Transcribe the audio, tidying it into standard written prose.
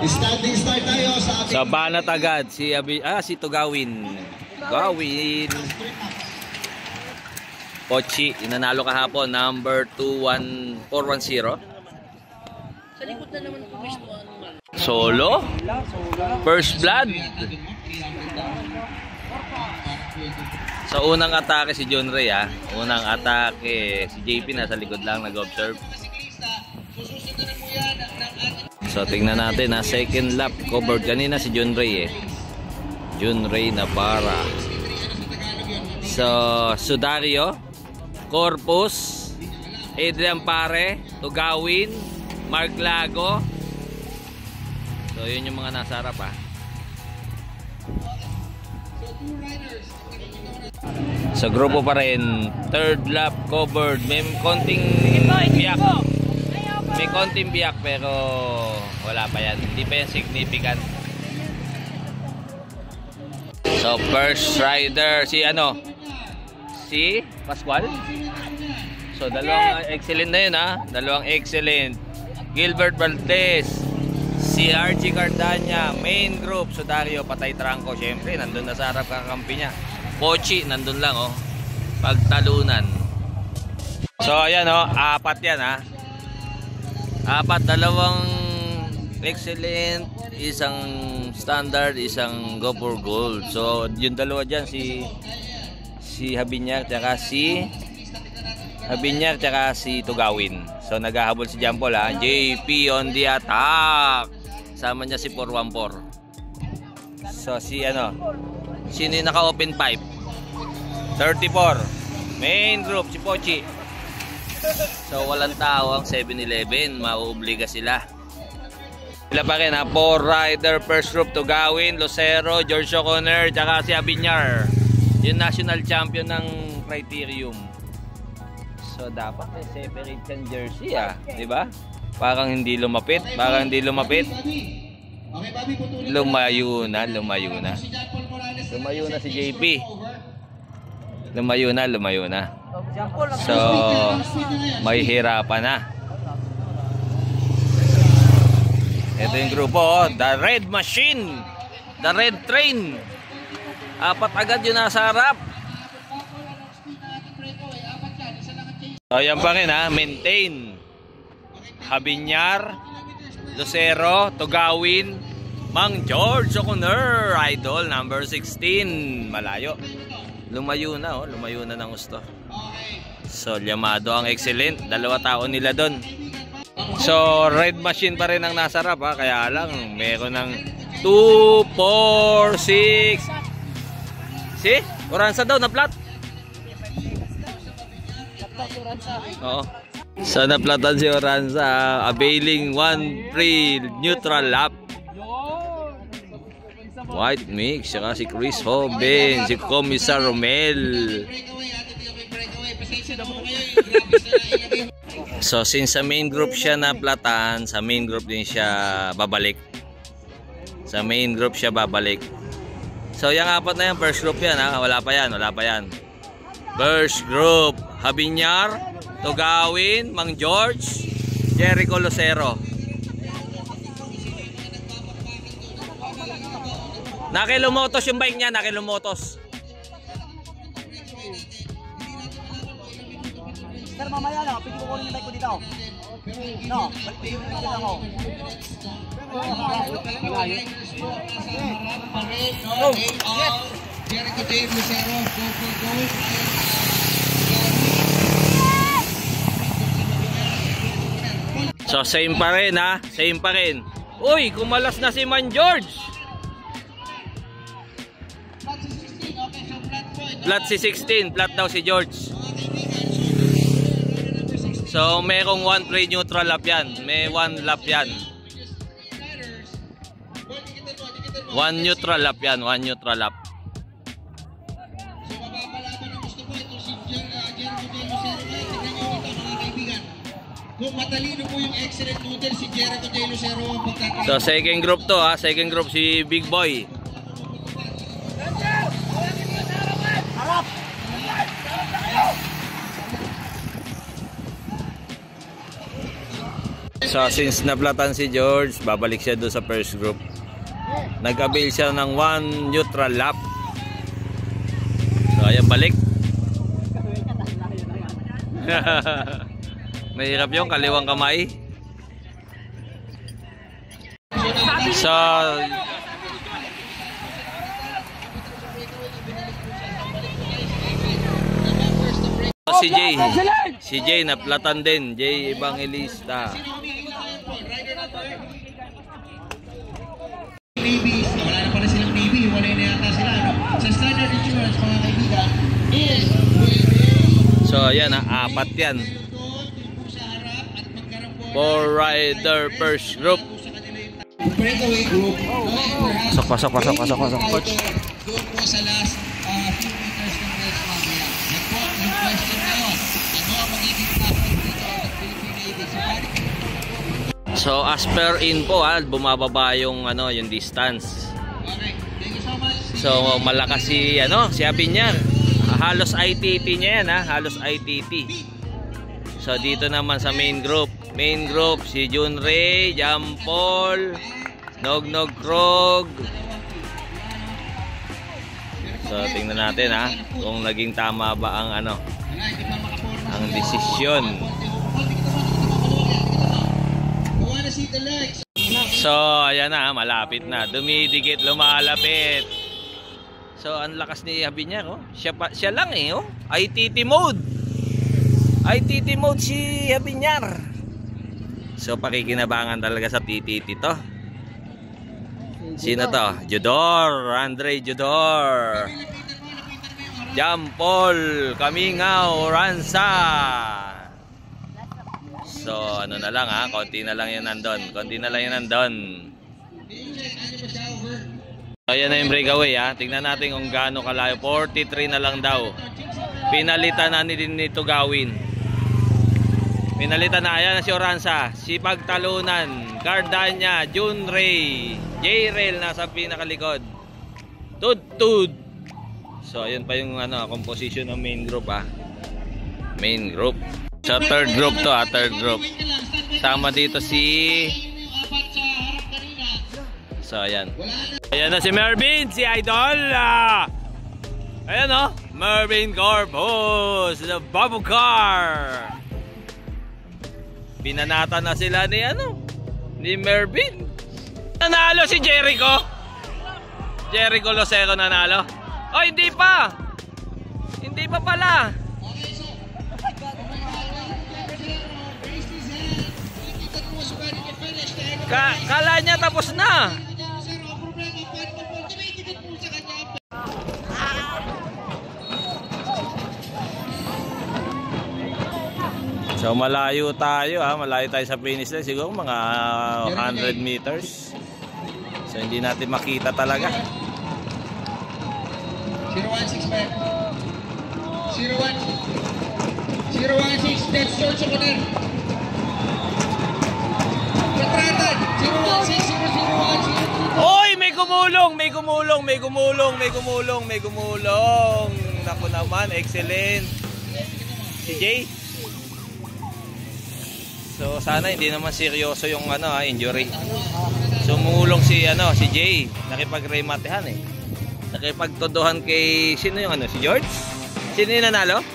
Standing start tayo sa ating... Sa banat agad si Tugawin. Gawin. Pochi, inanalo kahapon, number 410. Sa likod na naman po gusto Solo? First blood? Sa unang atake si John Ray Unang atake si JP nasa likod lang nag-observe. So tingnan natin second lap covered kanina si John Ray John Ray Navarra. So Sudario, Corpus, Adrian Pare, Tugawin, Mark Lago. So yun yung mga nasa harap Sa grupo pa rin, third lap covered. May konting biyak. May konting biyak pero wala pa yan. Hindi pa yan significant. So first rider si si Pascual. So dalawang excellent na yun Dalawang excellent. Gilbert Valdez, si RG Cardania, main group. Sudario, Patay Trangco, syempre nandun na sa harap kakampi niya. Pochi nandun lang pagtalunan. So ayan apat yan apat, dalawang excellent, isang standard, isang go for gold. So yung dalawa dyan si Habinyar tsaka si Tugawin. So naghahabol si Jampol JP on the attack. Sama niya si 414. So sino yung naka-open pipe? 34. Main group si Pochi. So walang tao ang 7-Eleven, mauobliga sila. Sila pa rin 4 rider first group, Tugawin, Lucero, George O'Connor, tsaka si Abinyar, yung national champion ng Criterium. So dapat separate yung jersey di ba? Parang hindi lumapit, Lumayo na si JP. Lumayo na. So may hirapan na. Ito yung grupo, the Red Machine, the Red Train. Apat agad yun nasa harap. So yan pa rin maintain. Habinyar, Lucero, Tugawin, Mang George O'Connor, idol number 16. Malayo. Lumayo na ng gusto. So Llamado ang excellent, dalawa tao nila doon. So Red Machine pa rin ang nasa harap kaya lang meron ng 2, 4, 6. Si? Oransa daw na plat. Oo. So naplatan si Oransa, availing 1 free neutral lap. White Mix, saka si Chris Hoben, si Commissar Romel. So since sa main group siya naplatan, sa main group din siya babalik. So yung apat na yan, first group yan wala pa yan. First group, Habinyar, Tugawin, Mang George, Jericho Lucero. Nakilumotos yung bike niya, Sir, mamaya lang, pwede ko kunin yung bike ko dito. No, pwede ko kunin ako. Jericho Dave Lucero, go for gold. So same pa rin Uy, kumalas na si Man George. Plat si 16, plat daw si George. So merong 1 free neutral lap yan. May 1 lap yan. 1 neutral lap yan, 1 neutral lap. Kung matalino po yung excellent noodle si Jericho J. Lucero. So second group to second group si Big Boy. So since naplatan si George, babalik siya doon sa first group. Nag-avail siya ng 1 neutral lap. So ayan, balik. Mahirap yung kaliwang kamay. So si Jay naplatan din, Jay Evangelista. Navy, wala na pala silang Navy, wala na yata sila. No? Sa standard insurance, mga kaibigan, is so ayan ha, 4 yan. 4 rider first group. Breakaway group. Pasok. Coach. Doon po sa last few meters ng race mamaya. Yan po yung question ngayon. Ano ang magiging takot dito ng Philippine Navy? So as per info bumababa yung yung distance. Okay, thank you so much. So malakas si Abinyar. Halos ITT niya yan halos ITT. So dito naman sa main group si Junray, Jampol, Nognog Krog. So tingnan natin kung naging tama ba ang ang desisyon. So ayan na, malapit na, dumidikit, lumalapit. So ang lakas ni Abinyar siya lang ITT mode si Abinyar. So pakikinabangan talaga sa TTT to. Sino to? Andre Judor, Jampol, Kamingaw, Ransa. So ano na lang konti na lang yan nandun. Ayan na yung breakaway Tingnan natin kung gaano kalayo. 43 na lang daw. Pinalitan na nito gawin. Pinalitan na. Ayan na si Oranza. Si Pagtalunan, Gardania, Junray, J-Rail nasa pinakalikod. Tud. So ayun pa yung composition ng main group Main group. Sa third group to third group. Tama dito si so ayan. Ayan na si Mervin, si Idol. Ayan Mervin Corpus, the bubble car. Binanata na sila ni Mervin. Nanalo si Jericho Losero nanalo. Oh, hindi pa pala. Kala niya tapos na. So malayo tayo sa finish line, siguro mga 100 meters. So hindi natin makita talaga. 016 back. 016, that's George O'Connor. Retrated. 016, 001. Oy, may gumulong. Naku naman, excellent. Si Jay. So sana hindi naman seryoso yung injury. Sumulong si Jay, nakipag-rematehan Nakipagtodohan kay sino yung si George? Sino yung nanalo?